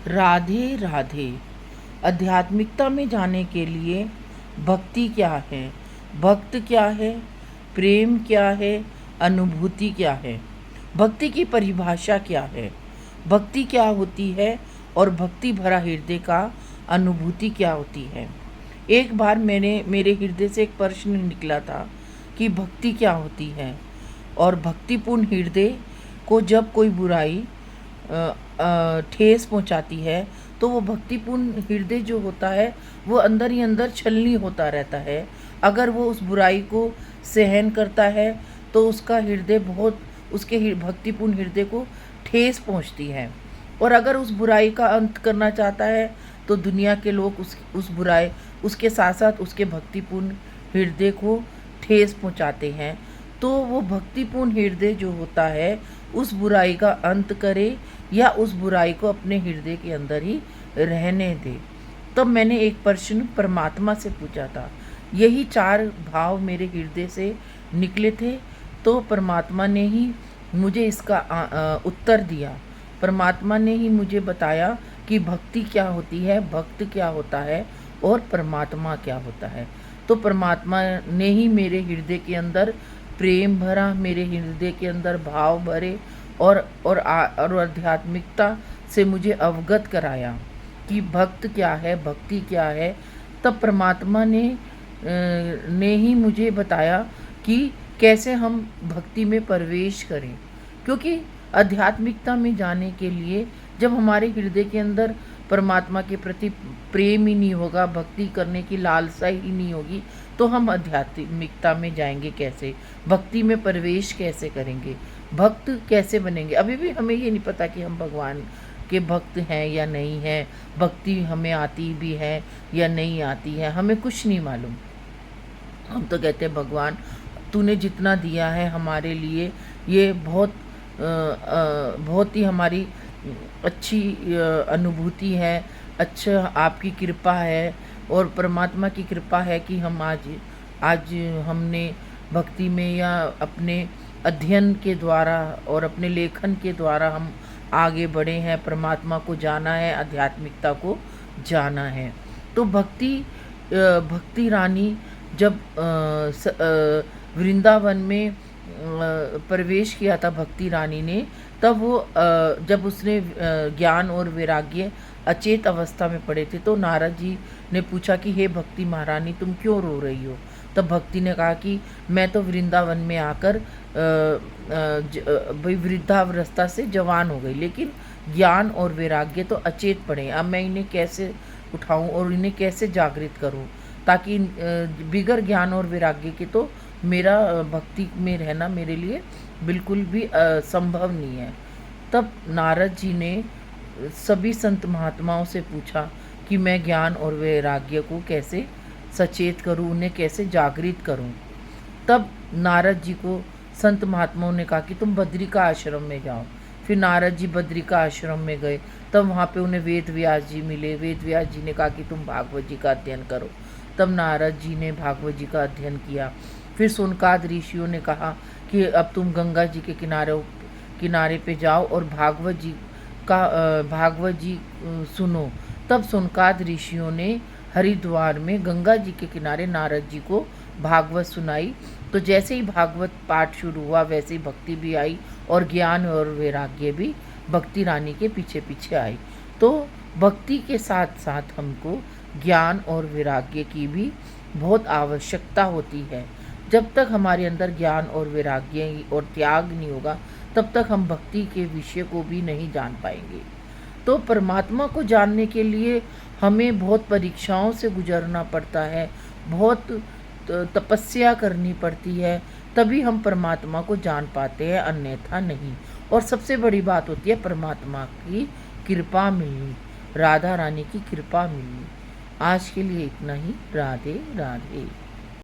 राधे राधे। आध्यात्मिकता में जाने के लिए भक्ति क्या है, भक्त क्या है, प्रेम क्या है, अनुभूति क्या है, भक्ति की परिभाषा क्या है, भक्ति क्या होती है और भक्ति भरा हृदय का अनुभूति क्या होती है। एक बार मेरे हृदय से एक प्रश्न निकला था कि भक्ति क्या होती है, और भक्तिपूर्ण हृदय को जब कोई बुराई ठेस पहुंचाती है तो वो भक्तिपूर्ण हृदय जो होता है वो अंदर ही अंदर छलनी होता रहता है। अगर वो उस बुराई को सहन करता है तो उसका हृदय उसके भक्तिपूर्ण हृदय को ठेस पहुंचती है। और अगर उस बुराई का अंत करना चाहता है तो दुनिया के लोग उस बुराई उसके साथ साथ उसके भक्तिपूर्ण हृदय को ठेस पहुंचाते हैं। तो वो भक्तिपूर्ण हृदय जो होता है उस बुराई का अंत करे या उस बुराई को अपने हृदय के अंदर ही रहने दे। तब मैंने एक प्रश्न परमात्मा से पूछा था। यही 4 भाव मेरे हृदय से निकले थे, तो परमात्मा ने ही मुझे इसका उत्तर दिया। परमात्मा ने ही मुझे बताया कि भक्ति क्या होती है, भक्त क्या होता है और परमात्मा क्या होता है। तो परमात्मा ने ही मेरे हृदय के अंदर प्रेम भरा, मेरे हृदय के अंदर भाव भरे और आध्यात्मिकता से मुझे अवगत कराया कि भक्त क्या है, भक्ति क्या है। तब परमात्मा ने ही मुझे बताया कि कैसे हम भक्ति में प्रवेश करें, क्योंकि आध्यात्मिकता में जाने के लिए जब हमारे हृदय के अंदर परमात्मा के प्रति प्रेम ही नहीं होगा, भक्ति करने की लालसा ही नहीं होगी, तो हम आध्यात्मिकता में जाएंगे कैसे, भक्ति में प्रवेश कैसे करेंगे, भक्त कैसे बनेंगे। अभी भी हमें ये नहीं पता कि हम भगवान के भक्त हैं या नहीं हैं, भक्ति हमें आती भी है या नहीं आती है, हमें कुछ नहीं मालूम। हम तो कहते हैं भगवान तूने जितना दिया है हमारे लिए ये बहुत ही हमारी अच्छी अनुभूति है, अच्छा आपकी कृपा है और परमात्मा की कृपा है कि हम आज हमने भक्ति में या अपने अध्ययन के द्वारा और अपने लेखन के द्वारा हम आगे बढ़े हैं, परमात्मा को जाना है, आध्यात्मिकता को जाना है। तो भक्ति रानी जब वृंदावन में प्रवेश किया था भक्ति रानी ने, तब वो जब उसने ज्ञान और वैराग्य अचेत अवस्था में पड़े थे तो नारद जी ने पूछा कि हे भक्ति महारानी तुम क्यों रो रही हो। तब भक्ति ने कहा कि मैं तो वृंदावन में आकर भाई वृद्धावस्था से जवान हो गई, लेकिन ज्ञान और वैराग्य तो अचेत पड़े। अब मैं इन्हें कैसे उठाऊं और इन्हें कैसे जागृत करूं, ताकि बिगर ज्ञान और वैराग्य के तो मेरा भक्ति में रहना मेरे लिए बिल्कुल भी संभव नहीं है। तब नारद जी ने सभी संत महात्माओं से पूछा कि मैं ज्ञान और वैराग्य को कैसे सचेत करूं, उन्हें कैसे जागृत करूं। तब नारद जी को संत महात्माओं ने कहा कि तुम बद्रिका आश्रम में जाओ। फिर नारद जी बद्रिका आश्रम में गए, तब वहाँ पे उन्हें वेद व्यास जी मिले। वेद व्यास जी ने कहा कि तुम भागवत जी का अध्ययन करो। तब नारद जी ने भागवत जी का अध्ययन किया। फिर सोनकाद ऋषियों ने कहा कि अब तुम गंगा जी के किनारे पे जाओ और भागवत जी सुनो। तब सोनकाद ऋषियों ने हरिद्वार में गंगा जी के किनारे नारद जी को भागवत सुनाई। तो जैसे ही भागवत पाठ शुरू हुआ वैसे ही भक्ति भी आई और ज्ञान और वैराग्य भी भक्ति रानी के पीछे पीछे आई। तो भक्ति के साथ साथ हमको ज्ञान और वैराग्य की भी बहुत आवश्यकता होती है। जब तक हमारे अंदर ज्ञान और वैराग्य और त्याग नहीं होगा तब तक हम भक्ति के विषय को भी नहीं जान पाएंगे। तो परमात्मा को जानने के लिए हमें बहुत परीक्षाओं से गुजरना पड़ता है, बहुत तपस्या करनी पड़ती है, तभी हम परमात्मा को जान पाते हैं, अन्यथा नहीं। और सबसे बड़ी बात होती है परमात्मा की कृपा मिलनी, राधा रानी की कृपा मिलनी। आज के लिए इतना ही। राधे राधे।